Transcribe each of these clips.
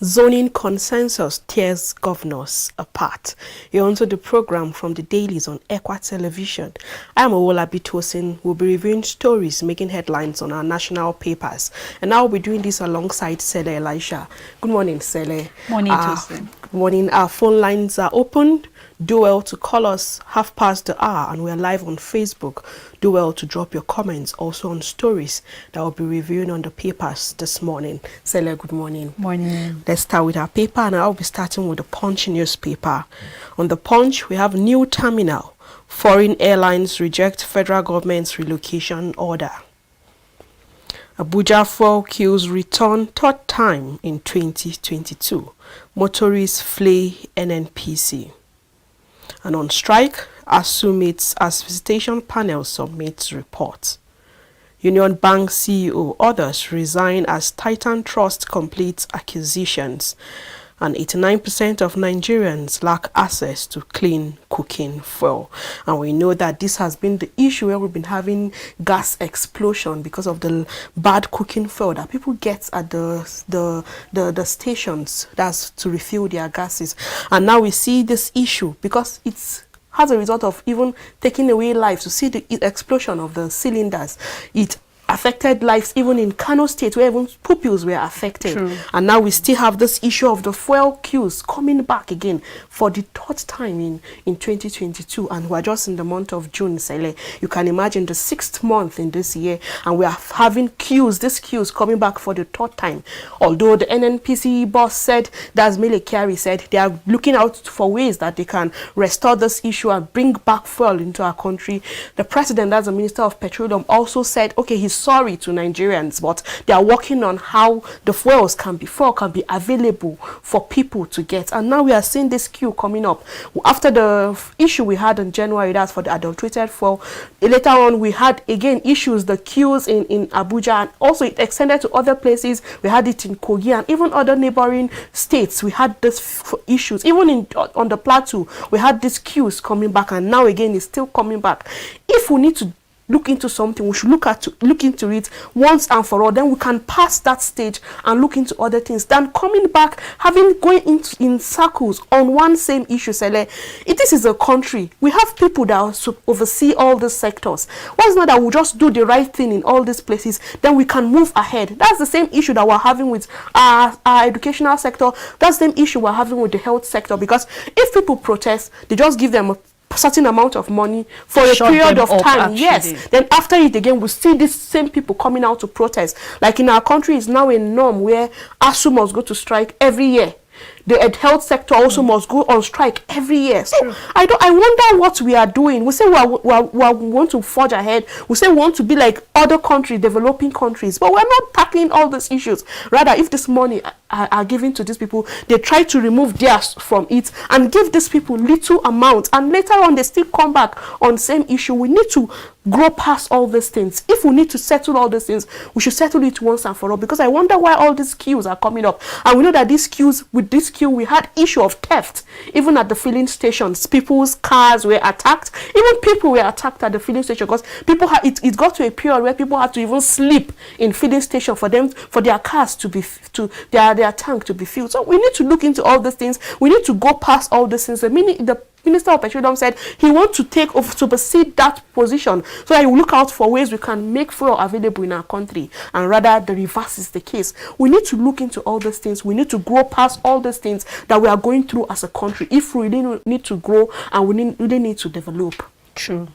Zoning consensus tears governors apart. You're onto the program from the Dailies on Equa Television. I'm Owola Bitosin. We'll be reviewing stories making headlines on our national papers. And I'll be doing this alongside Sele Elisha. Good morning, Sele. Morning, Tosin. Good morning. Our phone lines are opened. Do well to call us past the hour, and we're live on Facebook. Do well to drop your comments also on stories that we'll be reviewing on the papers this morning. Sele, good morning. Morning. Let's start with our paper, and I'll be starting with the Punch newspaper. On the Punch, we have new terminal. Foreign airlines reject federal government's relocation order. Abuja fuel queues return third time in 2022. Motorists flee NNPC. And on strike, ASU meets as visitation panel submits report. Union Bank CEO orders resign as Titan Trust completes acquisitions. And 89% of Nigerians lack access to clean cooking fuel. And we know that this has been the issue where we've been having gas explosion because of the bad cooking fuel that people get at the stations. That's to refill their gases. And now we see this issue because it's as a result of even taking away lives. To see the explosion of the cylinders, it affected lives even in Kano State, where even pupils were affected. True. And now we still have this issue of the fuel queues coming back again for the third time in 2022, and we're just in the month of June, Sele. You can imagine the 6th month in this year, and we are having these queues coming back for the third time. Although the NNPC boss said, that's Mele Kyari said, they are looking out for ways that they can restore this issue and bring back fuel into our country. The president, as the Minister of Petroleum, also said, okay, he's sorry to Nigerians, but they are working on how the fuel can be available for people to get. And now we are seeing this queue coming up. After the issue we had in January, that's for the adulterated fuel, later on we had again issues, the queues in Abuja, and also it extended to other places. We had it in Kogi and even other neighboring states. We had these issues. Even on the plateau, we had these queues coming back, and now again it's still coming back. If we need to look into something, we should look into it once and for all. Then we can pass that stage and look into other things than coming back, going in circles on one same issue. This is a country. We have people that oversee all these sectors. Why is not that we just do the right thing in all these places, then we can move ahead? That's the same issue that we're having with our educational sector. That's the same issue we're having with the health sector, because if people protest, they just give them a certain amount of money for a period of time. Yes, then after it again, we see these same people coming out to protest. Like in our country, is now a norm where ASU must go to strike every year. The health sector also must go on strike every year. So I wonder what we are doing. We say we want to forge ahead. We say we want to be like other countries, developing countries, but we're not tackling all these issues. Rather, if this money are given to these people, they try to remove theirs from it and give these people little amounts, and later on they still come back on the same issue. We need to grow past all these things. If we need to settle all these things, we should settle it once and for all, because I wonder why all these queues are coming up. And we know that with this queue, we had issue of theft. Even at the filling stations, people's cars were attacked. Even people were attacked at the filling station, because it got to a period where people had to even sleep in filling station for their cars to be their tank to be filled. So we need to look into all these things. We need to go past all these things. The Minister of Petroleum said he wants to supersede that position, so that he will look out for ways we can make fuel available in our country, and rather the reverse is the case. We need to look into all these things. We need to grow past all these things that we are going through as a country if we really need to grow and we really need to develop. True.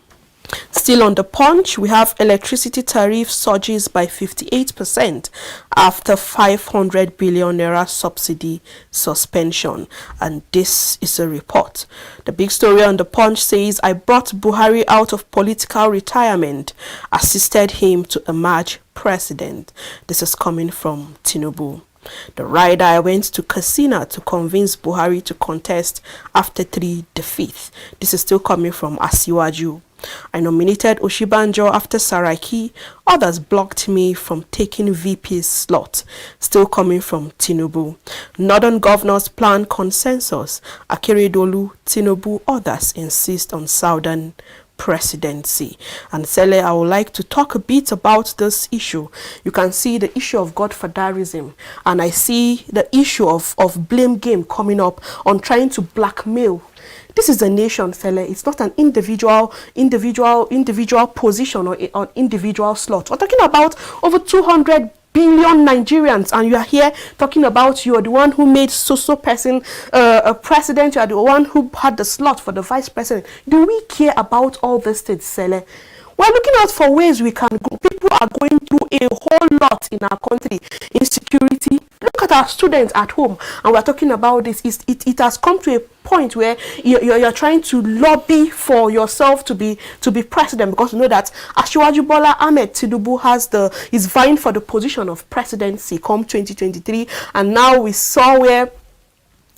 Still on the Punch, we have electricity tariff surges by 58% after 500 billion naira subsidy suspension. And this is a report. The big story on the Punch says, I brought Buhari out of political retirement, assisted him to emerge president. This is coming from Tinubu. The rider went to Katsina to convince Buhari to contest after 3 defeats. This is still coming from Asiwaju. I nominated Oshibanjo after Saraki. Others blocked me from taking VP's slot. Still coming from Tinubu. Northern governors plan consensus. Akeredolu, Tinubu, others insist on Southern presidency. And Sele, I would like to talk a bit about this issue. You can see the issue of godfatherism, and I see the issue of blame game coming up on trying to blackmail. This is a nation, Sele. It's not an individual position or an individual slot. We're talking about over 200 billion Nigerians, and you are here talking about you are the one who made so person a president, you are the one who had the slot for the vice president. Do we care about all these things, Sele? We're looking out for ways we can go. People are going through a whole lot in our country. Insecurity. Look at our students at home, and we're talking about this. It has come to a point where you're trying to lobby for yourself to be president, because you know that Asiwaju Bola Ahmed Tinubu is vying for the position of presidency come 2023, and now we saw where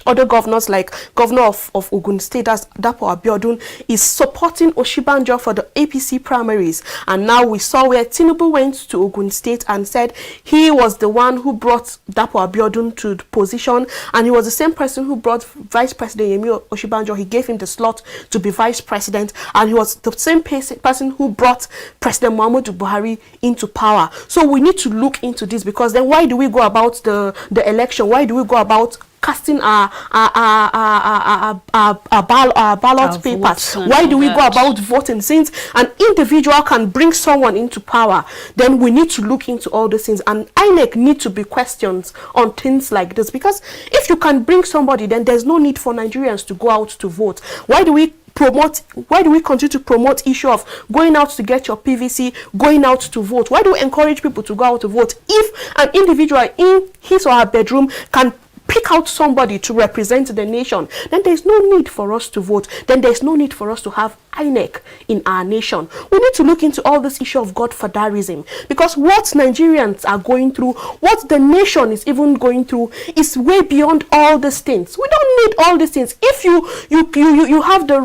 other governors, like Governor of Ogun State, as Dapo Abiodun, is supporting Oshibanjo for the APC primaries. And now we saw where Tinubu went to Ogun State and said he was the one who brought Dapo Abiodun to the position, and he was the same person who brought Vice President Yemi Oshibanjo. He gave him the slot to be Vice President, and he was the same person who brought President Muhammadu Buhari into power. So we need to look into this, because then why do we go about the election? Why do we go about casting our ballot papers? Why do we go about voting? Since an individual can bring someone into power, then we need to look into all these things, and INEC need to be questioned on things like this, because if you can bring somebody, then there's no need for Nigerians to go out to vote. Why do we continue to promote issue of going out to get your PVC, going out to vote? Why do we encourage people to go out to vote if an individual in his or her bedroom can pick out somebody to represent the nation? Then there's no need for us to vote. Then there's no need for us to have INEC in our nation. We need to look into all this issue of godfatherism, because what Nigerians are going through, what the nation is even going through, is way beyond all these things. We don't need all these things. If you have the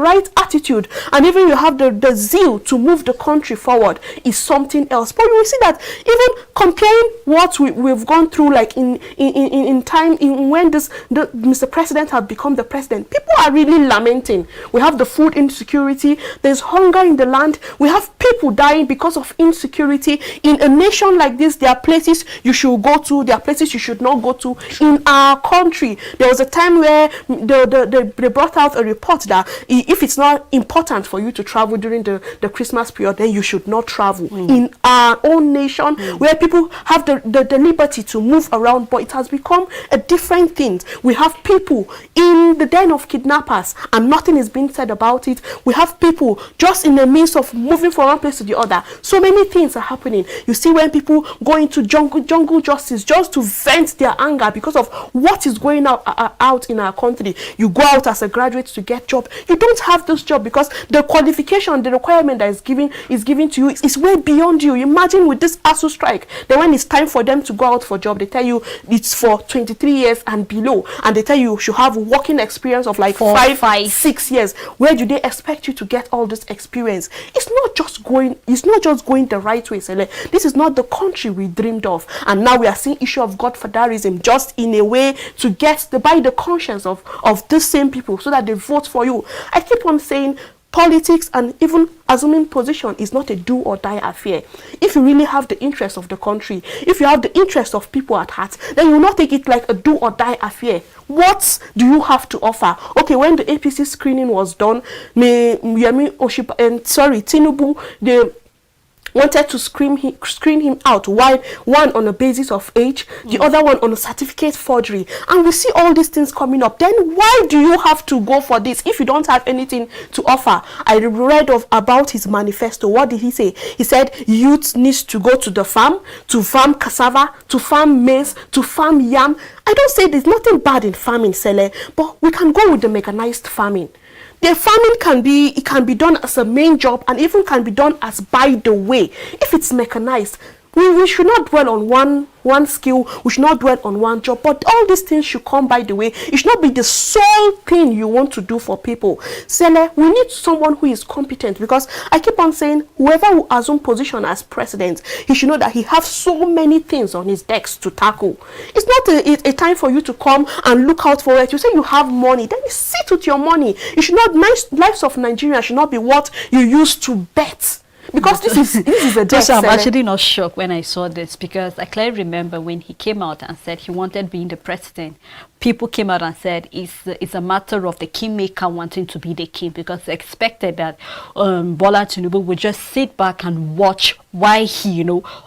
right attitude, and even you have the zeal to move the country forward, is something else. But we see that even comparing what we've gone through, like in when Mr. President had become the president, people are really lamenting. We have the food insecurity, there's hunger in the land, we have people dying because of insecurity. In a nation like this, there are places you should go to, there are places you should not go to. In our country, there was a time where they brought out a report that if it's not important for you to travel during the Christmas period, then you should not travel. In our own nation, where people have the liberty to move around, but it has become a different thing. We have people in the den of kidnappers, and nothing is being said about it. We have people just in the midst of moving from one place to the other. So many things are happening. You see, when people go into jungle justice just to vent their anger because of what is going out in our country. You go out as a graduate to get job. You don't have this job because the qualification, the requirement that is given to you is way beyond you. Imagine with this ASU strike, then when it's time for them to go out for job, they tell you it's for 23 years and below, and they tell you should have working experience of like 5-6 years. Where do they expect you to get all this experience? It's not just going the right way, Sele. This is not the country we dreamed of, and now we are seeing issue of godfatherism just in a way to get by the conscience of these same people so that they vote for you. I keep on saying politics and even assuming position is not a do or die affair. If you really have the interest of the country, if you have the interest of people at heart, then you will not take it like a do or die affair. What do you have to offer? Okay, when the APC screening was done, Tinubu, they wanted to screen him out. Why? One on the basis of age, the other one on a certificate forgery. And we see all these things coming up. Then why do you have to go for this if you don't have anything to offer? I read about his manifesto. What did he say? He said youth needs to go to the farm, to farm cassava, to farm maize, to farm yam. I don't say there's nothing bad in farming, Sele, but we can go with the mechanized farming. The farming can be done as a main job, and even can be done as by the way. If it's mechanized, We should not dwell on one skill. We should not dwell on one job. But all these things should come by the way. It should not be the sole thing you want to do for people. Sele, we need someone who is competent, because I keep on saying whoever will assume position as president, he should know that he has so many things on his decks to tackle. It's not a time for you to come and look out for it. You say you have money, then you sit with your money. You should not, lives of Nigeria should not be what you use to bet. Because this is a death. I'm actually not shocked when I saw this, because I clearly remember when he came out and said he wanted being the president. People came out and said it's a matter of the kingmaker wanting to be the king, because they expected that Bola Tinubu would just sit back and watch why he,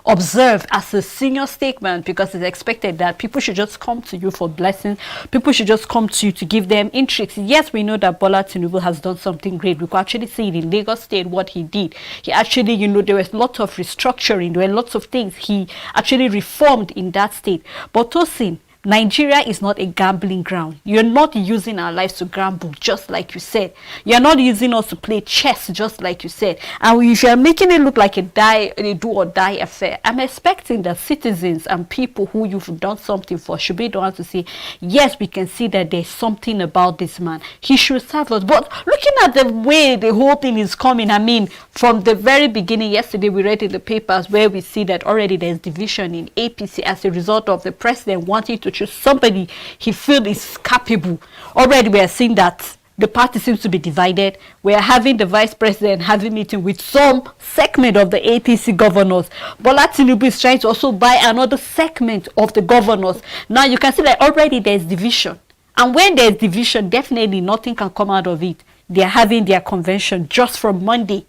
observed as a senior statesman, because it's expected that people should just come to you for blessings. People should just come to you to give them intrigues. Yes, we know that Bola Tinubu has done something great. We could actually see it in Lagos State, what he did. He actually, there was lots of restructuring. There were lots of things he actually reformed in that state. But Tosin, Nigeria is not a gambling ground. You're not using our lives to gamble, just like you said. You're not using us to play chess, just like you said. And if you're making it look like a do or die affair, I'm expecting that citizens and people who you've done something for should be the ones to say, yes, we can see that there's something about this man. He should serve us. But looking at the way the whole thing is coming, I mean, from the very beginning, yesterday we read in the papers where we see that already there's division in APC as a result of the president wanting to choose somebody he feels is capable. Already we are seeing that the party seems to be divided. We are having the vice president having meeting with some segment of the APC governors. Bola Tinubu is trying to also buy another segment of the governors. Now you can see that already there's division. And when there's division, definitely nothing can come out of it. They are having their convention just from Monday.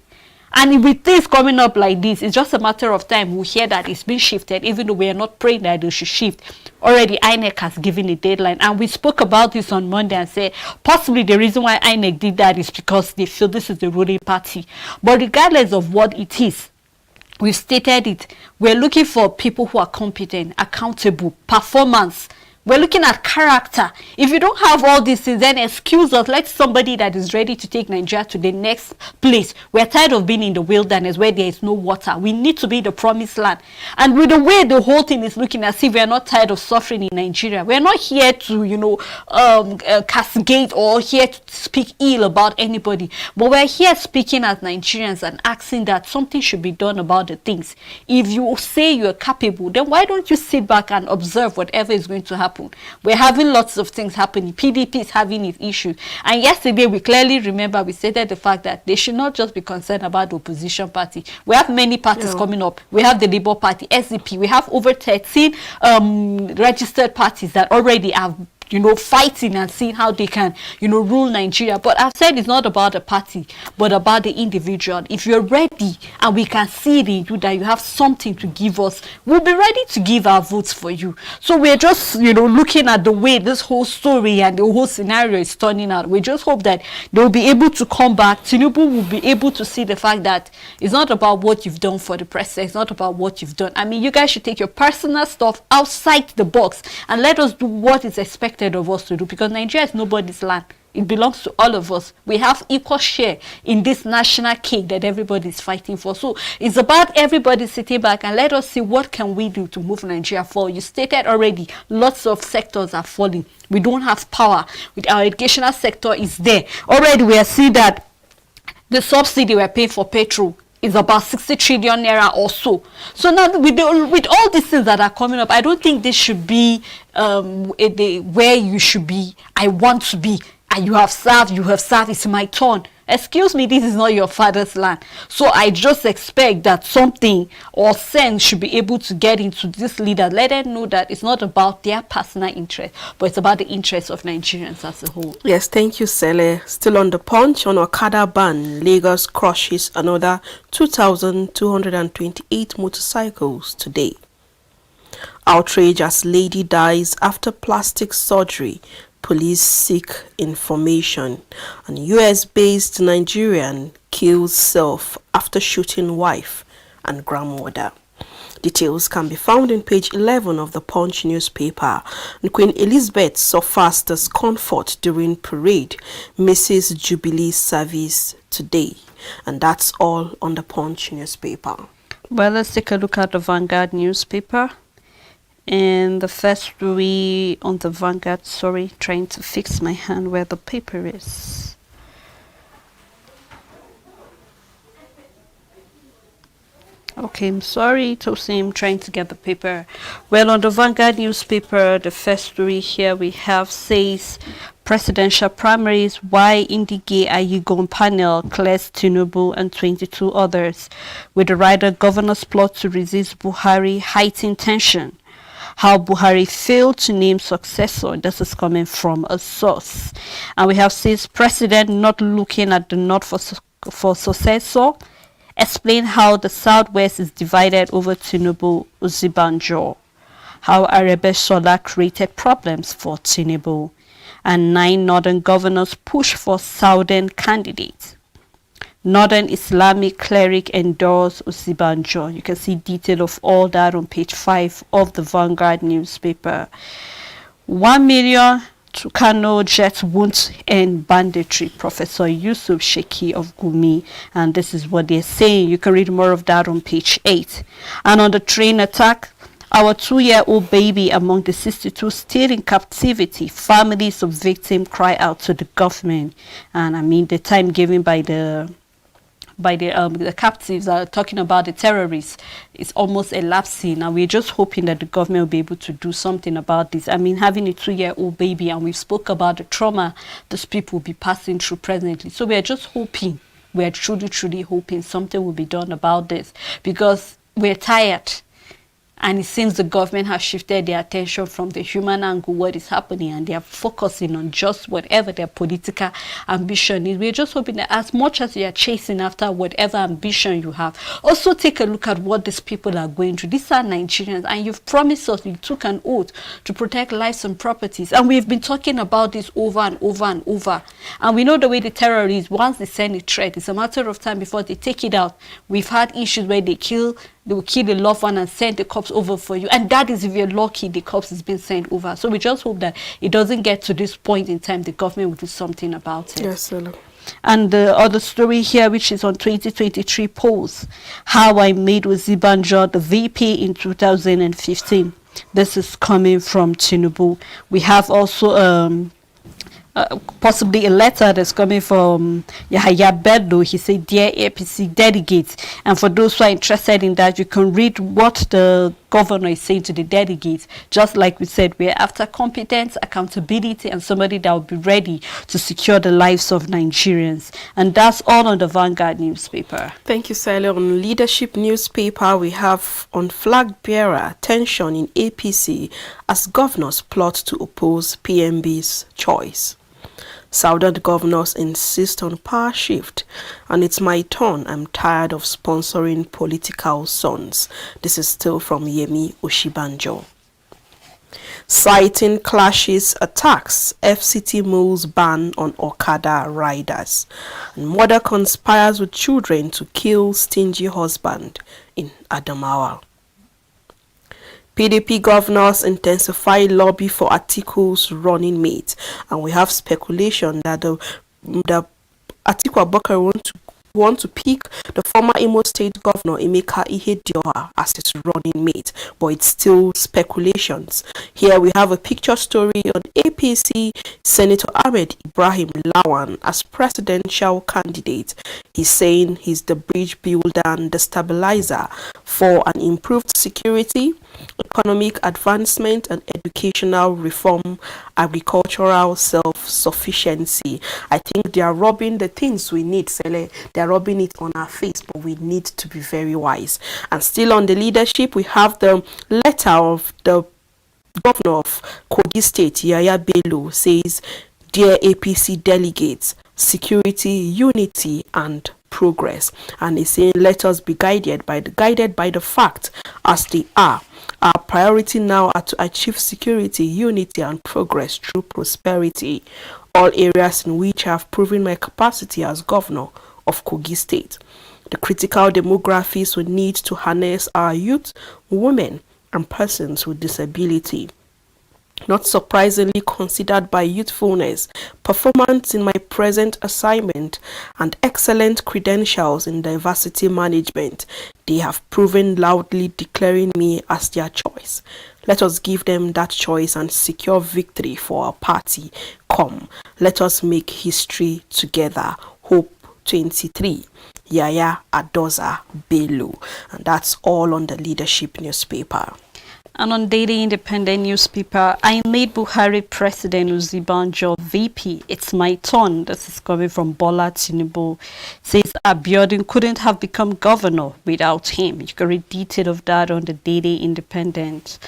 And with this coming up like this, it's just a matter of time. We'll hear that it's been shifted, even though we are not praying that it should shift. Already, INEC has given a deadline. And we spoke about this on Monday and said, possibly the reason why INEC did that is because they feel this is the ruling party. But regardless of what it is, we've stated it. We're looking for people who are competent, accountable, performance. We're looking at character. If you don't have all these things, then excuse us. Let somebody that is ready to take Nigeria to the next place. We're tired of being in the wilderness where there is no water. We need to be the promised land. And with the way the whole thing is looking, as if we're not tired of suffering in Nigeria. We're not here to, castigate or here to speak ill about anybody. But we're here speaking as Nigerians and asking that something should be done about the things. If you say you're capable, then why don't you sit back and observe whatever is going to happen? We're having lots of things happening. PDP is having its issues. And yesterday, we clearly remember, we stated the fact that they should not just be concerned about the opposition party. We have many parties coming up. We have the Labour Party, SDP. We have over 13 registered parties that already have fighting and seeing how they can, rule Nigeria. But I've said it's not about the party, but about the individual. If you're ready and we can see it in you that you have something to give us, we'll be ready to give our votes for you. So we're just, looking at the way this whole story and the whole scenario is turning out. We just hope that they'll be able to come back. Tinubu will be able to see the fact that it's not about what you've done for the president. It's not about what you've done. I mean, you guys should take your personal stuff outside the box and let us do what is expected of us to do, because Nigeria is nobody's land. It belongs to all of us. We have equal share in this national cake that everybody is fighting for. So it's about everybody sitting back and let us see what can we do to move Nigeria forward. You stated already, lots of sectors are falling. We don't have power. With our educational sector is there. Already we are seeing that the subsidy we're paying for petrol is about 60 trillion naira or so. So now with all these things that are coming up, I don't think this should be where you should be. I want to be. And you have served, it's my turn. Excuse me, this is not your father's land. So I just expect that something or sense should be able to get into this leader. Let them know that it's not about their personal interest, but it's about the interests of Nigerians as a whole. Yes, thank you, Sele. Still on the punch, on Okada ban, Lagos crushes another 2,228 motorcycles today. Outrage as lady dies after plastic surgery. Police seek information. And US-based Nigerian kills self after shooting wife and grandmother. Details can be found in page 11 of the Punch newspaper. And Queen Elizabeth suffers discomfort during parade, misses Jubilee service today. And that's all on the Punch newspaper. Well, let's take a look at the Vanguard newspaper. And the first story on the Vanguard, sorry, trying to fix my hand where the paper is. Okay, I'm sorry, Tosin, I'm trying to get the paper. Well, on the Vanguard newspaper, the first story here we have says presidential primaries, why Indige Ayigon panel clears Tinubu and 22 others. With the rider governors plot to resist Buhari, heighten tension. How Buhari failed to name successor. This is coming from a source. And we have says president not looking at the north for successor. Explain how the Southwest is divided over Tinubu Uzibanjo. How Arabeshola created problems for Tinubu. And 9 northern governors push for Southern candidates. Northern Islamic cleric endorse Uzibanjo. You can see detail of all that on page 5 of the Vanguard newspaper. 1 million to Kano jet won't end banditry. Professor Yusuf Sheki of Gumi. And this is what they're saying. You can read more of that on page 8. And on the train attack, our 2-year-old baby among the 62 still in captivity. Families of victims cry out to the government. And I mean the time given by the captives are talking about the terrorists. It's almost elapsing, and we're just hoping that the government will be able to do something about this. I mean, having a 2-year-old baby, and we've spoke about the trauma these people will be passing through presently. So we're just hoping, we're truly hoping something will be done about this, because we're tired. And it seems the government has shifted their attention from the human angle, what is happening, and they are focusing on just whatever their political ambition is. We're just hoping that as much as you are chasing after whatever ambition you have, also take a look at what these people are going through. These are Nigerians, and you've promised us, you took an oath to protect lives and properties. And we've been talking about this over and over and over. And we know the way the terrorists, once they send a threat, it's a matter of time before they take it out. We've had issues where they will kill the loved one and send the cops over for you. And that is if you're lucky, the cops has been sent over. So we just hope that it doesn't get to this point in time, the government will do something about it. Yes, hello. And the other story here, which is on 2023 polls, how I made Uzibanjo the VP in 2015. This is coming from Tinubu. We have also possibly a letter that's coming from Yahaya Bello. He said, dear APC delegates, and for those who are interested in that, you can read what the governor is saying to the delegates. Just like we said, we're after competence, accountability, and somebody that will be ready to secure the lives of Nigerians. And that's all on the Vanguard newspaper. Thank you, Sally. On Leadership newspaper, we have on flag bearer tension in APC as governors plot to oppose PMB's choice. Southern governors insist on power shift, and it's my turn. I'm tired of sponsoring political sons. This is still from Yemi Oshibanjo. Citing clashes, attacks, FCT moves ban on Okada riders. And mother conspires with children to kill stingy husband in Adamawa. PDP governors intensify lobby for Atiku's running mate, and we have speculation that the Atiku Abubakar want to pick the former Imo State Governor Emeka Ihedioha as his running mate, but it's still speculations. Here we have a picture story on APC Senator Ahmed Ibrahim Lawan as presidential candidate. He's saying he's the bridge builder and the stabilizer for an improved security, economic advancement, and educational reform, agricultural self-sufficiency. I think they are robbing the things we need, Sele. They are rubbing it on our face, but we need to be very wise. And still on the leadership, we have the letter of the governor of Kogi State, Yaya Bello, says, dear APC delegates, security, unity, and progress. And he's saying, let us be guided by the fact as they are. Our priority now are to achieve security, unity, and progress through prosperity, all areas in which I have proven my capacity as governor of Kogi State. The critical demographics we need to harness our youth, women, and persons with disability. Not surprisingly considered by youthfulness, performance in my present assignment, and excellent credentials in diversity management, they have proven loudly declaring me as their choice. Let us give them that choice and secure victory for our party. Come, let us make history together. Hope 23. Yaya Adoza Bello. And that's all on the Leadership newspaper. And on Daily Independent newspaper, I made Buhari President Uzibanjo VP. It's my turn. This is coming from Bola Tinubu. Says Abiodun couldn't have become governor without him. You can read detail of that on the Daily Independent.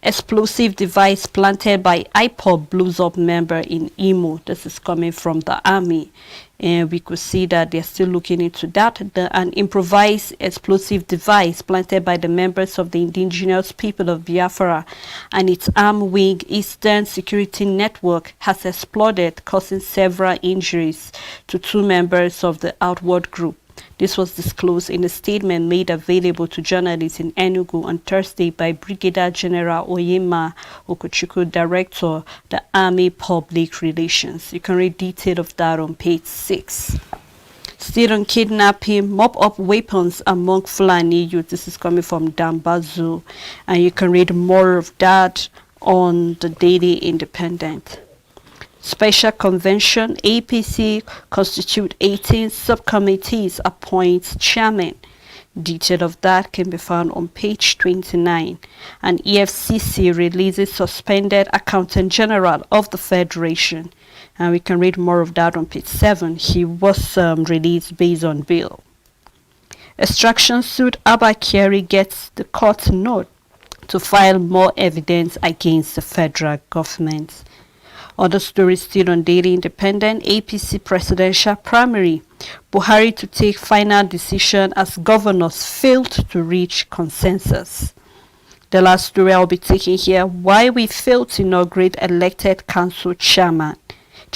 Explosive device planted by IPOB blows up member in Imo. This is coming from the army. And we could see that they're still looking into that. An improvised explosive device planted by the members of the indigenous people of Biafra and its arm wing Eastern Security Network has exploded, causing several injuries to 2 members of the outward group. This was disclosed in a statement made available to journalists in Enugu on Thursday by Brigadier General Oyema Okuchukwu, Director, the Army Public Relations. You can read detail of that on page 6. Still on kidnapping, mop up weapons among Fulani youth. This is coming from Dambazu. And you can read more of that on the Daily Independent. Special Convention, APC constitute 18 subcommittees, appoints chairman. Detail of that can be found on page 29. And EFCC releases suspended Accountant General of the Federation. And we can read more of that on page 7. He was released based on bail. Extraction suit, Abba Kyari gets the court note to file more evidence against the federal government. Other stories still on Daily Independent, APC presidential primary. Buhari to take final decision as governors failed to reach consensus. The last story I'll be taking here, why we failed to inaugurate elected council chairman,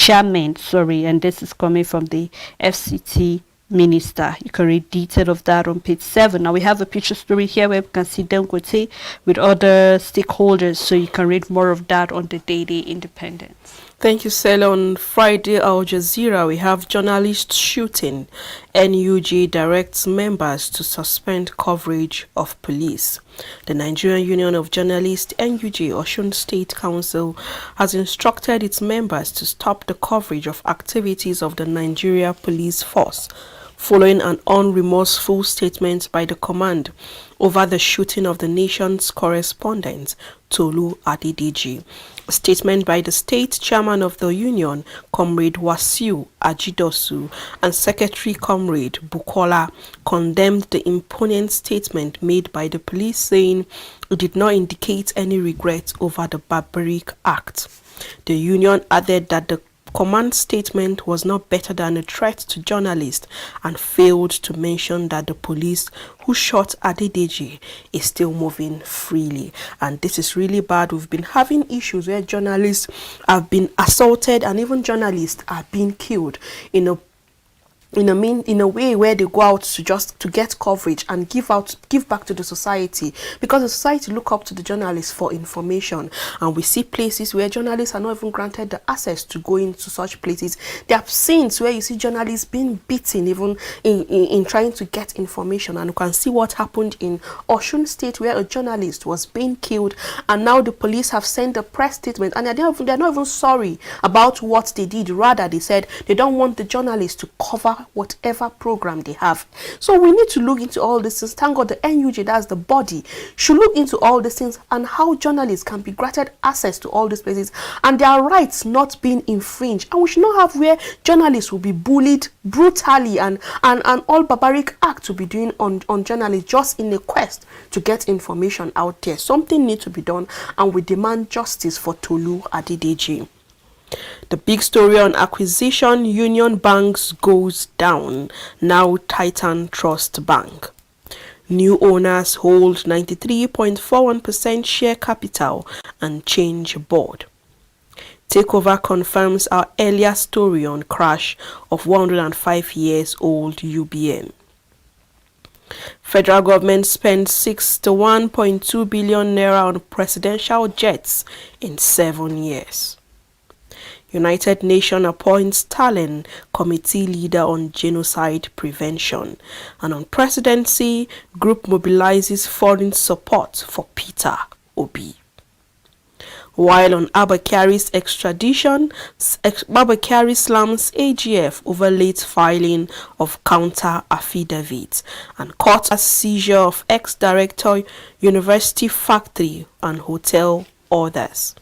and this is coming from the FCT minister. You can read detail of that on page 7. Now we have a picture story here where we can see Dangote with other stakeholders, so you can read more of that on the Daily Independent. Thank you, Sela. On Friday, Al Jazeera, we have journalist shooting. NUG directs members to suspend coverage of police. The Nigerian Union of Journalists, NUJ, Osun State Council, has instructed its members to stop the coverage of activities of the Nigeria Police Force, following an unremorseful statement by the command over the shooting of the nation's correspondent, Tolu Adedeji. A statement by the state chairman of the union, Comrade Wasiu Ajidosu, and Secretary Comrade Bukola condemned the imponent statement made by the police, saying it did not indicate any regret over the barbaric act. The union added that the command statement was not better than a threat to journalists and failed to mention that the police who shot Adedeji is still moving freely. And this is really bad. We've been having issues where journalists have been assaulted and even journalists are being killed in a way where they go out to get coverage and give back to the society, because the society look up to the journalists for information. And we see places where journalists are not even granted the access to go into such places. There are scenes where you see journalists being beaten even in trying to get information, and you can see what happened in Osun State where a journalist was being killed, and now the police have sent a press statement and they're not even sorry about what they did. Rather, they said they don't want the journalists to cover whatever program they have. So we need to look into all these things. Thank God the NUJ, that's the body, should look into all these things and how journalists can be granted access to all these places and their rights not being infringed. And we should not have where journalists will be bullied brutally and all barbaric acts to be doing on journalists just in a quest to get information out there. Something needs to be done, and we demand justice for Tolu Adedeji. The big story on acquisition, Union Banks goes down. Now Titan Trust Bank. New owners hold 93.41% share capital and change board. Takeover confirms our earlier story on crash of 105 years old UBN. Federal government spends 61.2 billion naira on presidential jets in 7 years. United Nations appoints Stalin committee leader on genocide prevention. And on presidency, group mobilizes foreign support for Peter Obi. While on Abakari's extradition, Abakari slams AGF over late filing of counter affidavits, and court a seizure of ex-director University Factory and Hotel orders.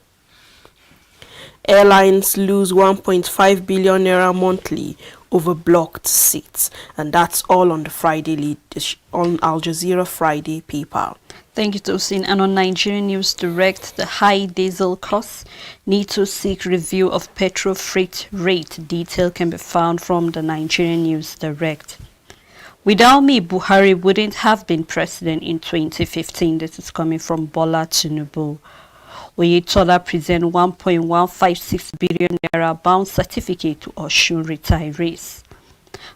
Airlines lose 1.5 billion naira monthly over blocked seats, and that's all on the Friday lead on Al Jazeera Friday paper. Thank you, Tosin. And on Nigerian News Direct, the high diesel costs need to seek review of petrol freight rate. Detail can be found from the Nigerian News Direct. Without me, Buhari wouldn't have been president in 2015. This is coming from Bola Tinubu. Oyetola present 1.156 billion naira bound certificate to Osun retirees.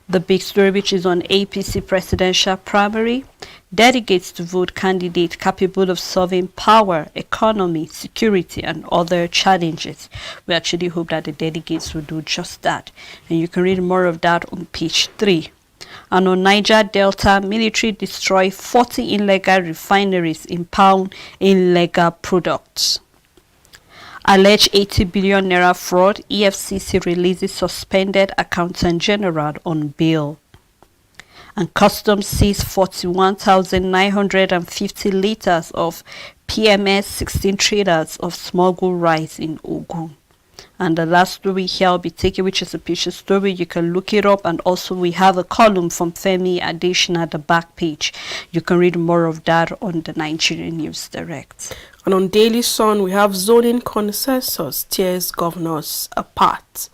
The big story, which is on APC presidential primary, delegates to vote candidate capable of solving power, economy, security, and other challenges. We actually hope that the delegates will do just that. And you can read more of that on page 3. And on Niger Delta, military destroy 40 illegal refineries, impound illegal products. Alleged 80 billion naira fraud, EFCC releases suspended accountant general on bail. And customs seized 41,950 liters of PMS 16 traders of smuggled rice in Ogun. And the last story here will be taken, which is a picture story. You can look it up. And also we have a column from Femi Adesina at the back page. You can read more of that on the Nigerian News Direct. And on Daily Sun, we have zoning consensus tears governors apart,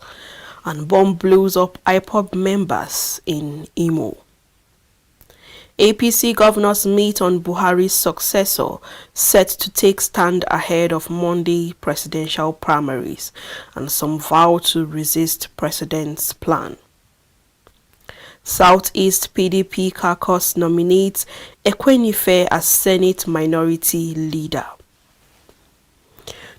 and bomb blows up IPOB members in Imo. APC governors meet on Buhari's successor, set to take stand ahead of Monday presidential primaries, and some vow to resist president's plan. Southeast PDP caucus nominates Ekwenife as Senate Minority Leader.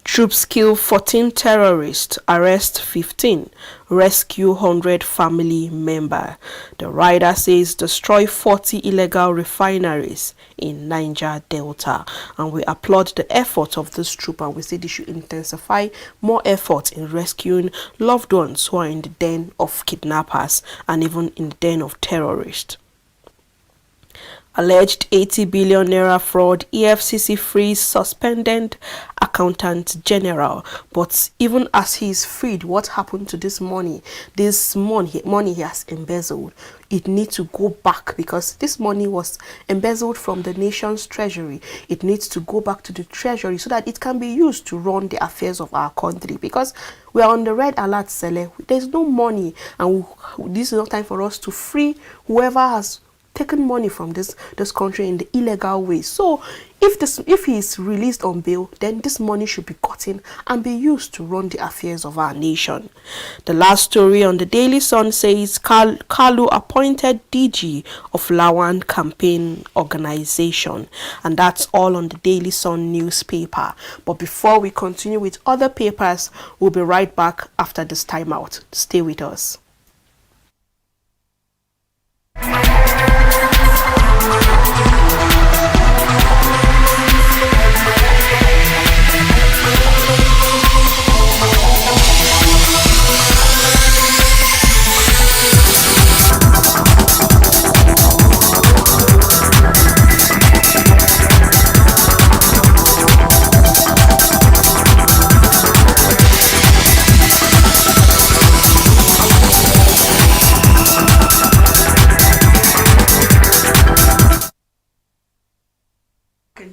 Troops kill 14 terrorists, arrest 15, rescue 100 family member. The rider says destroy 40 illegal refineries in Niger Delta. And we applaud the effort of this troop, and we say they should intensify more effort in rescuing loved ones who are in the den of kidnappers and even in the den of terrorists. Alleged 80 billion naira fraud, EFCC frees suspended accountant general. But even as he is freed, what happened to this money? This money he has embezzled. It needs to go back, because this money was embezzled from the nation's treasury. It needs to go back to the treasury so that it can be used to run the affairs of our country, because we are on the red alert, Sele. There's no money, and this is not time for us to free whoever has taken money from this country in the illegal way. So if he is released on bail, then this money should be gotten and be used to run the affairs of our nation. The last story on the Daily Sun says Kalu appointed DG of Lawan campaign organization, and that's all on the Daily Sun newspaper. But before we continue with other papers, we'll be right back after this timeout. Stay with us.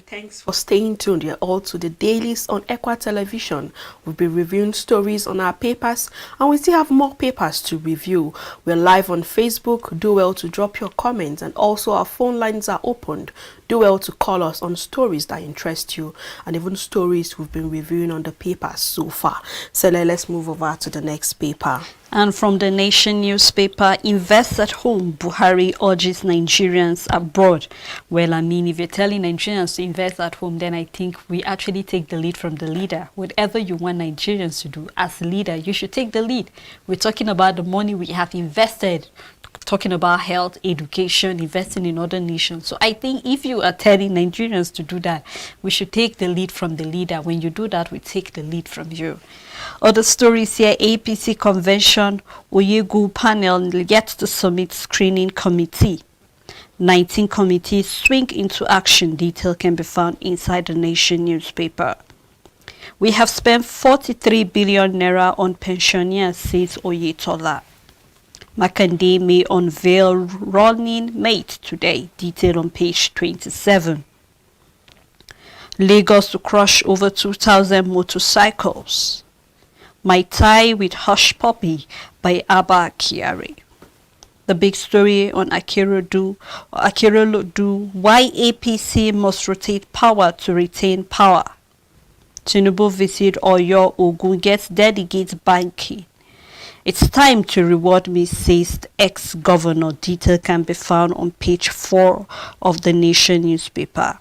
Thanks for staying tuned. You're all to the Dailies on Equa Television. We'll be reviewing stories on our papers, and we still have more papers to review. We're live on Facebook. Do well to drop your comments, and also our phone lines are opened. Do well to call us on stories that interest you and even stories we've been reviewing on the paper so far. So let's move over to the next paper. And from the Nation newspaper, invest at home, Buhari urges Nigerians abroad. Well, I mean, if you're telling Nigerians to invest at home, then I think we actually take the lead from the leader. Whatever you want Nigerians to do as a leader, you should take the lead. We're talking about the money we have invested, talking about health, education, investing in other nations. So I think if you are telling Nigerians to do that, we should take the lead from the leader. When you do that, we take the lead from you. Other stories here, APC convention, Oyegu panel yet to submit screening committee. 19 committees swing into action. Detail can be found inside the Nation newspaper. We have spent 43 billion naira on pensioners, says Oyetola. Makinde may unveil running mate today. Detail on page 27. Lagos to crush over 2,000 motorcycles. My Tie with Hush Puppy by Abba Kiari. The big story on Akeredolu, why APC must rotate power to retain power. Tinubu visit Oyo, Ogun gets delegates banking. It's time to reward me, says the ex-governor. Detail can be found on page 4 of the Nation newspaper.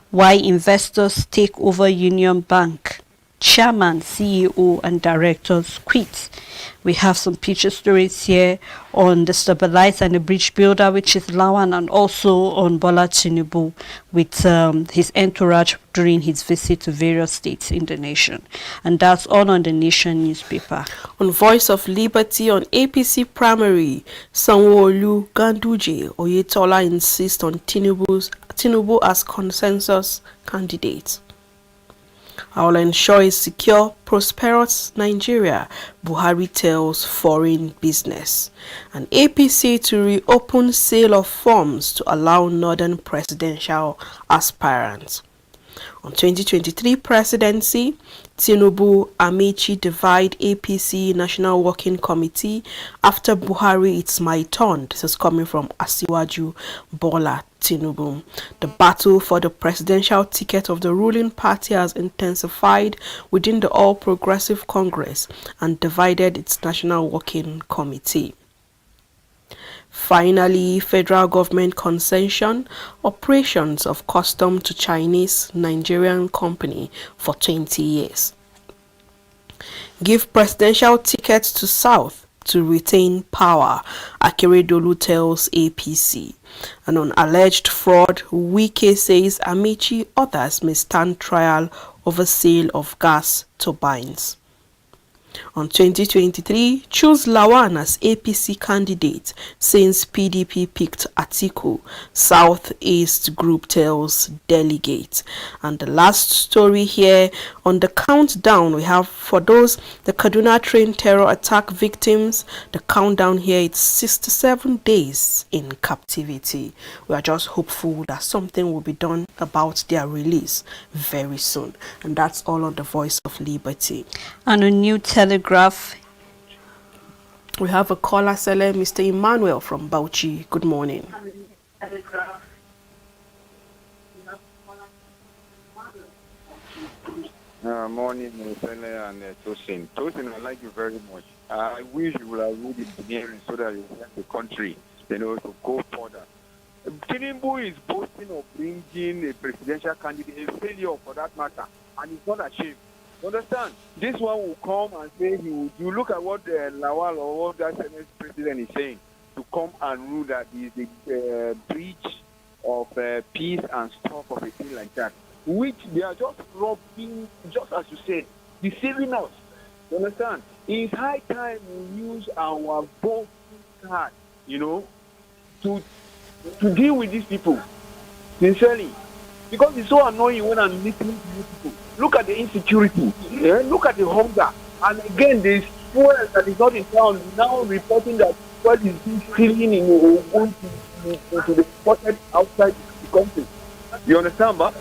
Why investors take over Union Bank. Chairman, CEO, and directors quit. We have some picture stories here on the stabilizer and the bridge builder, which is Lawan, and also on Bola Tinubu with his entourage during his visit to various states in the nation. And that's all on the Nation newspaper. On Voice of Liberty on APC primary, Sanwo-Olu, Ganduje, Oyetola insist on Tinubu as consensus candidate. I will ensure a secure, prosperous Nigeria, Buhari tells foreign business. And APC to reopen sale of forms to allow northern presidential aspirants. On 2023 presidency, Tinubu, Amici divide APC National Working Committee after Buhari it's my turn. This is coming from Asiwaju Bola Tinubu. The battle for the presidential ticket of the ruling party has intensified within the All Progressive Congress and divided its National Working Committee. Finally, federal government concession operations of custom to Chinese Nigerian company for 20 years. Give presidential tickets to South to retain power, Akeredolu tells APC. And on alleged fraud, Wike says Amici others may stand trial over sale of gas turbines. On 2023, choose Lawan as APC candidate since PDP picked Atiku, Southeast Group tells delegate. And the last story here on the countdown we have for those the Kaduna train terror attack victims. The countdown here is 67 days in captivity. We are just hopeful that something will be done about their release very soon. And that's all on the Voice of Liberty. And a new Telegraph. We have a caller, Sele, Mr. Emmanuel from Bauchi. Good morning. Morning, Sele and Tosin. Tosin, I like you very much. I wish you would have read engineering so that you help the country, to go further. Tinubu is boasting of bringing a presidential candidate, a failure for that matter, and he's not ashamed. You understand? This one will come and say you look at what Lawal or what that Senate president is saying to come and rule that is a breach of peace and stuff of a thing like that, which they are just robbing, just as you said, deceiving us. You understand? It's high time we use our voting card, to deal with these people, sincerely. Because it's so annoying when I'm listening to these people. Look at the insecurity. Yeah? Look at the hunger. And again, there's fuel that is not in town now reporting that fuel is being stealing in Ogun to the imported outside the country. You understand, ba?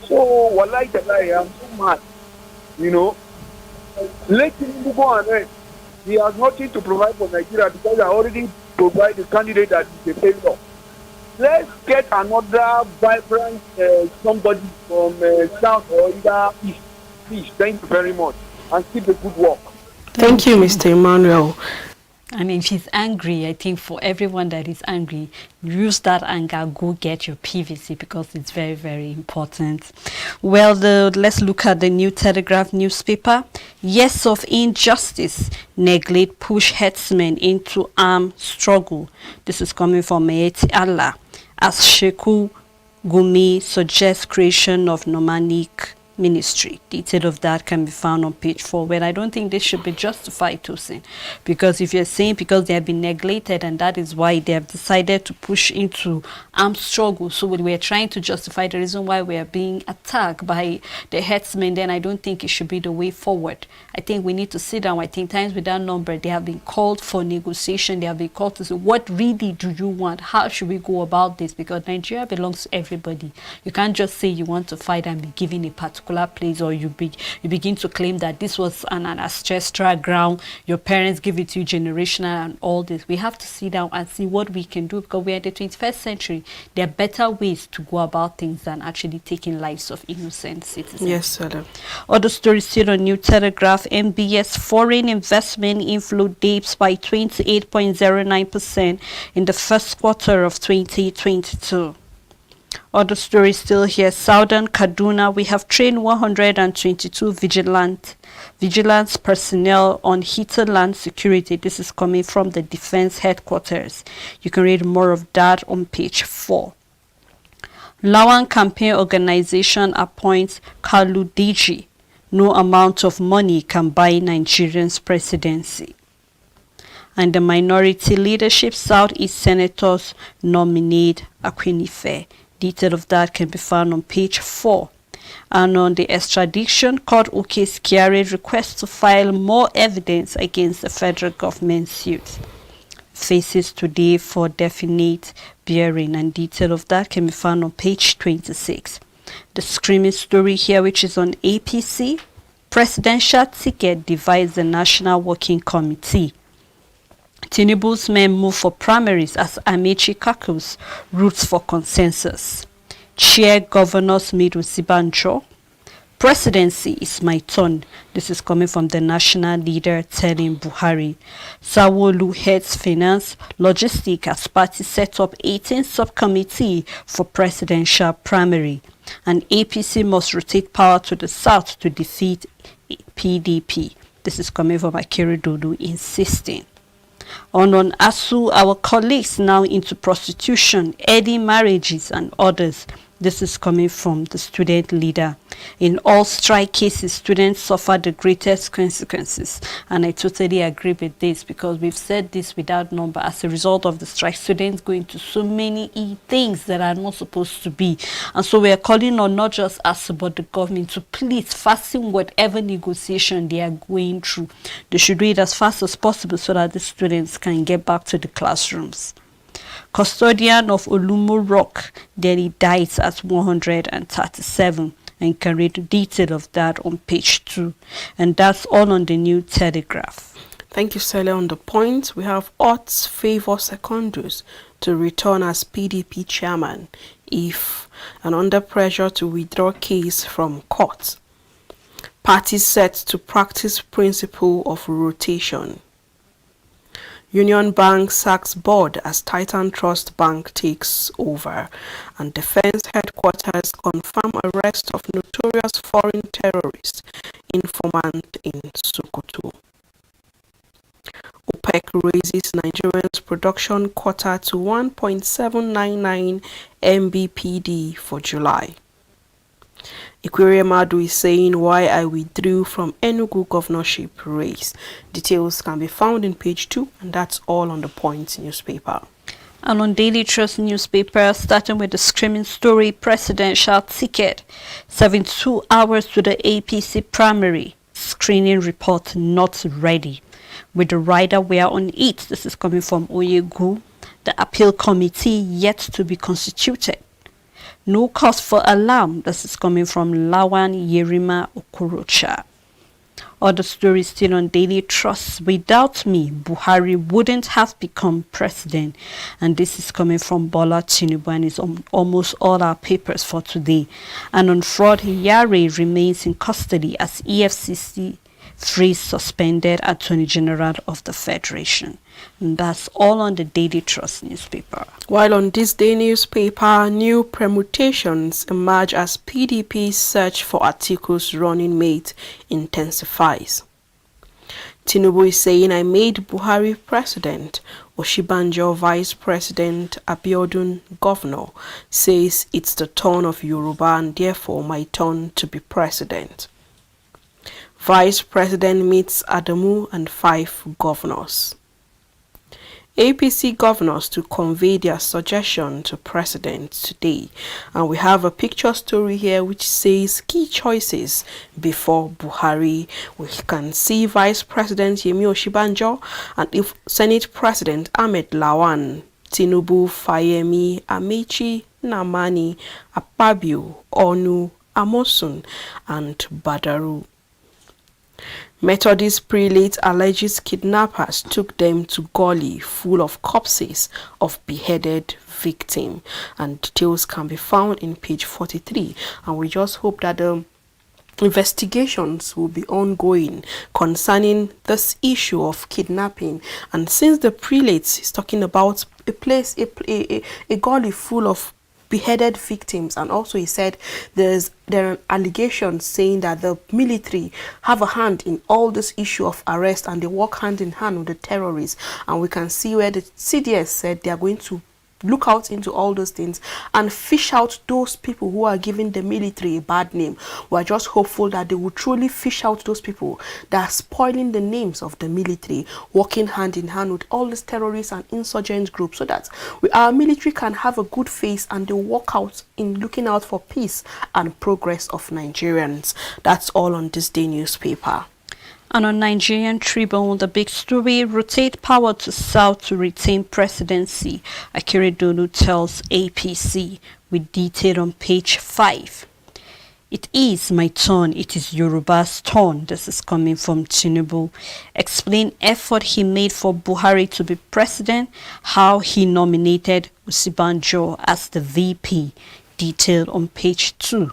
So, wallahi tallahi, I'm so mad. Let him go and rest. He has nothing to provide for Nigeria because I already provide the candidate that is a failure. let's get another vibrant somebody from south or either east. Please, thank you very much, and keep the good work. Thank you, Mr. Emmanuel. And if he's angry, I think for everyone that is angry, use that anger, go get your PVC because it's very, very important. Well, let's look at the New Telegraph newspaper. Years of injustice, neglect push headsmen into armed struggle. This is coming from Mayeti Allah. As Sheku Gumi suggests creation of nomadic ministry. Detail of that can be found on page 4, where I don't think this should be justified to sin, because if you're saying because they have been neglected and that is why they have decided to push into armed struggle, so we're trying to justify the reason why we are being attacked by the headsmen, then I don't think it should be the way forward. I think we need to sit down. I think times without number, they have been called for negotiation. They have been called to say, what really do you want? How should we go about this? Because Nigeria belongs to everybody. You can't just say you want to fight and be given a particular place, or you begin to claim that this was an ancestral ground, your parents give it to you generational and all this. We have to sit down and see what we can do, because we are in the 21st century. There are better ways to go about things than actually taking lives of innocent citizens. Yes, sir. Other stories still on New Telegraph. MBS foreign investment inflow dips by 28.09% in the first quarter of 2022. Other stories still here. Southern Kaduna, we have trained 122 vigilance personnel on heated land security. This is coming from the defense headquarters. You can read more of that on page 4. Lawan campaign organization appoints Kalu Deji. No amount of money can buy Nigerian's presidency. And the minority leadership Southeast senators nominate Akwinife. Detail of that can be found on page 4. And on the extradition, Court Oke's Kyari request to file more evidence against the federal government suit. Faces today for definite bearing, and detail of that can be found on page 26. The screaming story here, which is on APC, presidential ticket divides the National Working Committee. Tinubu's men move for primaries as Amechi Kakus roots for consensus. Chair governors meet with Sibanjo. Presidency is my turn. This is coming from the national leader telling Buhari. Sawolu heads finance, logistics as party set up 18 subcommittee for presidential primary. And APC must rotate power to the south to defeat PDP. This is coming from Akere Dodo insisting. On ASU, our colleagues now into prostitution, early marriages and others. This is coming from the student leader. In all strike cases, students suffer the greatest consequences. And I totally agree with this, because we've said this without number. As a result of the strike, students go into so many things that are not supposed to be. And so we are calling on not just us, but the government to please fasten whatever negotiation they are going through. They should do it as fast as possible so that the students can get back to the classrooms. Custodian of Olumo Rock, Delhi dies at 137, and can read the detail of that on page 2. And that's all on the New Telegraph. Thank you, Sele. On the point, we have odds favor Secondus to return as PDP chairman if and under pressure to withdraw case from court. Parties set to practice principle of rotation. Union Bank sacks board as Titan Trust Bank takes over, and Defense Headquarters confirm arrest of notorious foreign terrorist informant in Sokoto. OPEC raises Nigeria's production quota to 1.799 mbpd for July. Ikwere Madu is saying why I withdrew from Enugu governorship race. Details can be found in page 2, and that's all on the Point newspaper. And on Daily Trust newspaper, starting with the screaming story, presidential ticket, 72 hours to the APC primary, screening report not ready. With the rider we are on it. This is coming from Oyegu. The appeal committee yet to be constituted. No cause for alarm. This is coming from Lawan Yerima Okorocha. Other stories still on Daily Trust. Without me, Buhari wouldn't have become president. And this is coming from Bola Tinubu, and it's on almost all our papers for today. And on fraud, Yare remains in custody as EFCC frees suspended Attorney General of the Federation. And that's all on the Daily Trust newspaper. While on this day newspaper, new permutations emerge as PDP's search for Atiku's running mate intensifies. Tinubu is saying, I made Buhari president. Oshibanjo vice president, Abiodun governor, says it's the turn of Yoruba and therefore my turn to be president. Vice President meets Adamu and 5 governors. APC governors to convey their suggestion to President today. And we have a picture story here which says key choices before Buhari. We can see Vice President Yemi Oshibanjo and if Senate President Ahmed Lawan, Tinubu, Fayemi, Amechi, Namani, Akpabio, Onu, Amosun, and Badaru. Methodist prelate alleges kidnappers took them to gully full of corpses of beheaded victim, and details can be found in page 43. And we just hope that the investigations will be ongoing concerning this issue of kidnapping. And since the prelate is talking about a place, a gully full of beheaded victims, and also he said there are allegations saying that the military have a hand in all this issue of arrest and they work hand in hand with the terrorists. And we can see where the CDS said they are going to look out into all those things and fish out those people who are giving the military a bad name. We're just hopeful that they will truly fish out those people that are spoiling the names of the military, working hand in hand with all these terrorists and insurgent groups, so that our military can have a good face and they work out in looking out for peace and progress of Nigerians. That's all on this day newspaper. And on Nigerian Tribune, the big story, rotate power to South to retain presidency. Akeredolu tells APC, with detail on page 5. It is my turn, it is Yoruba's turn. This is coming from Tinubu. Explain effort he made for Buhari to be president, how he nominated Usibanjo as the VP. Detailed on page 2.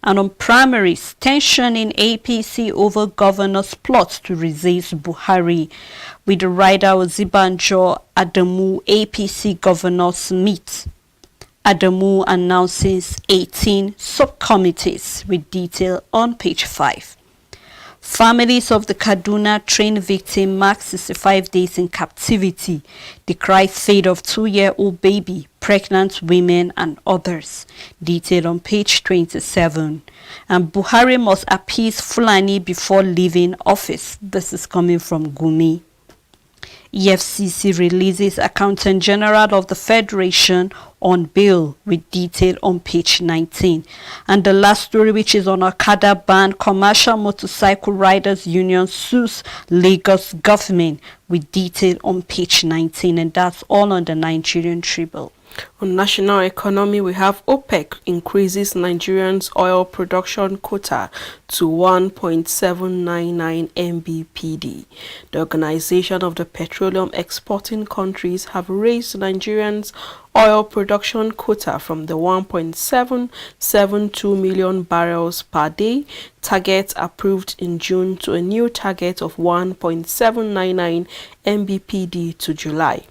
And on primaries, tension in APC over governor's plot to resist Buhari. With the rider Usibanjo, Adamu APC governors meet. Adamu announces 18 subcommittees, with detail on page 5. Families of the Kaduna train victim mark 65 days in captivity. Decry fate of 2-year-old baby, pregnant women and others. Detailed on page 27. And Buhari must appease Fulani before leaving office. This is coming from Gumi. EFCC releases Accountant General of the Federation on bail, with detail on page 19. And the last story, which is on Okada ban, Commercial Motorcycle Riders Union sues Lagos government, with detail on page 19. And that's all on the Nigerian Tribune. On national economy, we have OPEC increases Nigerians' oil production quota to 1.799 mbpd. The Organization of the Petroleum Exporting Countries have raised Nigerians' oil production quota from the 1.772 million barrels per day target approved in June to a new target of 1.799 mbpd to July.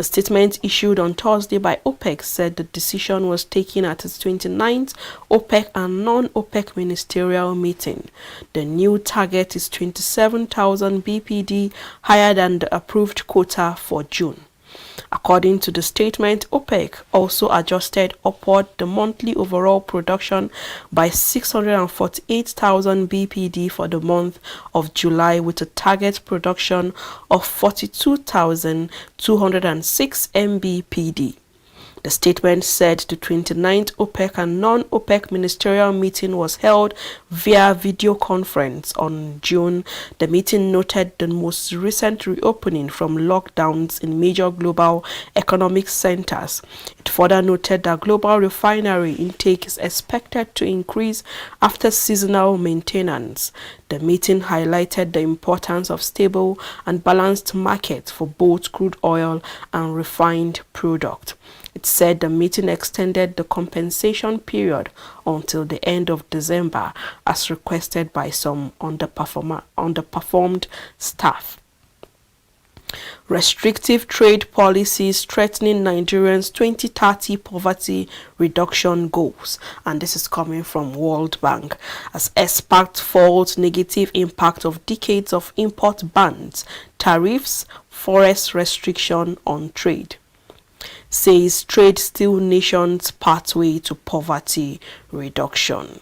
A statement issued on Thursday by OPEC said the decision was taken at its 29th OPEC and non-OPEC ministerial meeting. The new target is 27,000 bpd, higher than the approved quota for June. According to the statement, OPEC also adjusted upward the monthly overall production by 648,000 bpd for the month of July, with a target production of 42,206 mbpd. The statement said the 29th OPEC and non-OPEC ministerial meeting was held via video conference on June. The meeting noted the most recent reopening from lockdowns in major global economic centers. It further noted that global refinery intake is expected to increase after seasonal maintenance. The meeting highlighted the importance of stable and balanced markets for both crude oil and refined product. It said the meeting extended the compensation period until the end of December as requested by some underperformed staff. Restrictive trade policies threatening Nigerians' 2030 poverty reduction goals. And this is coming from World Bank. As experts fault negative impact of decades of import bans, tariffs, forest restriction on trade. Says trade still nation's pathway to poverty reduction.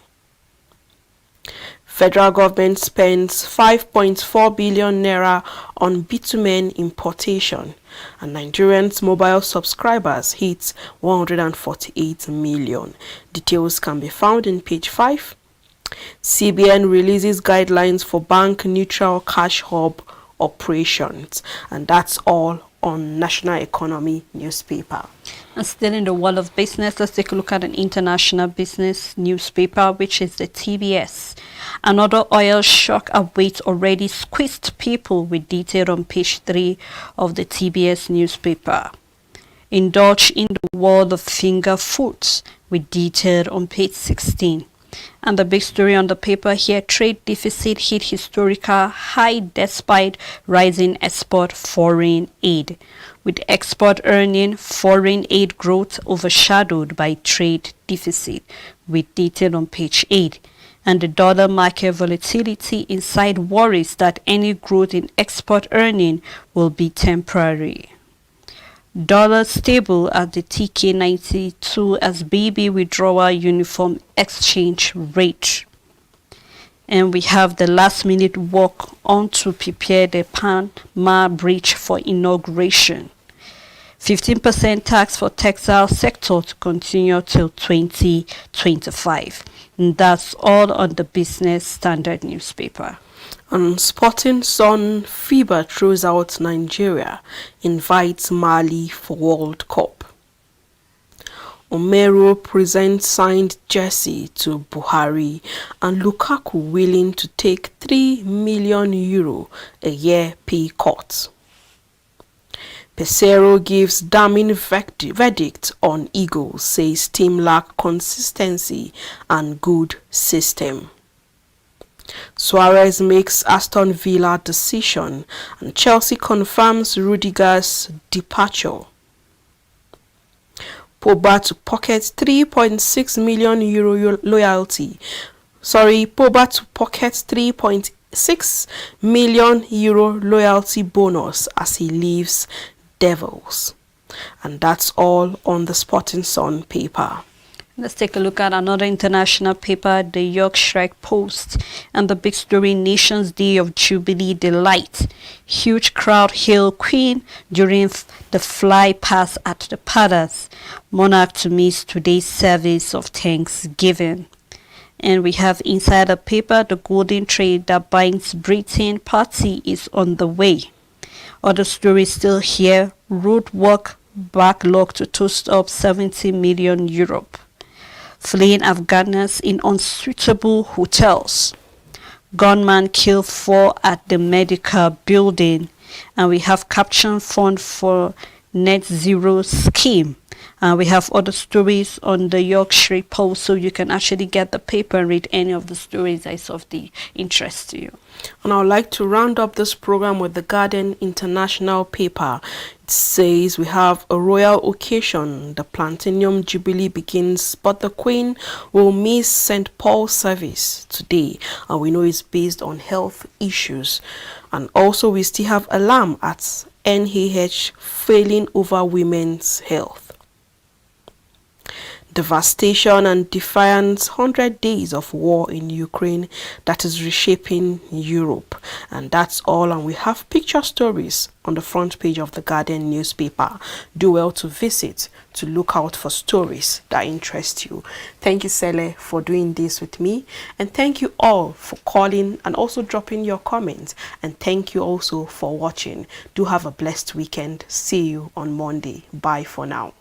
Federal government spends 5.4 billion naira on bitumen importation, and Nigerians' mobile subscribers hit 148 million. Details can be found in page 5. CBN releases guidelines for bank neutral cash hub operations, and that's all on National Economy newspaper. And still in the world of business, let's take a look at an international business newspaper, which is the TBS. Another oil shock awaits already squeezed people, with detail on page 3 of the TBS newspaper. Indulge in the world of finger foods, with detail on page 16. And the big story on the paper here, trade deficit hit historical high despite rising export foreign aid. With export earning, foreign aid growth overshadowed by trade deficit, with detail on page 8. And the dollar market volatility inside worries that any growth in export earning will be temporary. Dollar stable at the TK92 as baby withdrawal uniform exchange rate. And we have the last minute work on to prepare the Panama Bridge for inauguration. 15% tax for textile sector to continue till 2025. And that's all on the Business Standard newspaper. On Sporting Sun, FIBA throws out Nigeria, invites Mali for World Cup. Omero presents signed jersey to Buhari, and Lukaku willing to take €3 million a year pay cut. Pesero gives damning verdict on Eagles, says team lack consistency and good system. Suarez makes Aston Villa decision, and Chelsea confirms Rudiger's departure. Pogba to pocket €3.6 million loyalty. Pogba to pocket €3.6 million loyalty bonus as he leaves Devils. And that's all on the Sporting Sun paper. Let's take a look at another international paper, the Yorkshire Post, and the big story, Nations Day of Jubilee Delight. Huge crowd hail Queen during the fly past at the palace. Monarch to miss today's service of Thanksgiving. And we have inside the paper, the golden trade that binds Britain party is on the way. Other stories still here, roadwork backlog to toast up 70 million Europe. Fleeing Afghaners in unsuitable hotels. Gunman killed 4 at the medical building. And we have caption fund for net zero scheme. And we have other stories on the Yorkshire Post, so you can actually get the paper and read any of the stories that is of the interest to you. And I would like to round up this program with the Guardian International paper. It says we have a royal occasion. The Platinum Jubilee begins, but the Queen will miss St. Paul's service today. And we know it's based on health issues. And also we still have alarm at NIH failing over women's health. Devastation and defiance, 100 days of war in Ukraine that is reshaping Europe. And that's all, and we have picture stories on the front page of the Guardian newspaper. Do well to visit to look out for stories that interest you. Thank you, Sele, for doing this with me, and thank you all for calling and also dropping your comments, and thank you also for watching. Do have a blessed weekend. See you on Monday. Bye for now.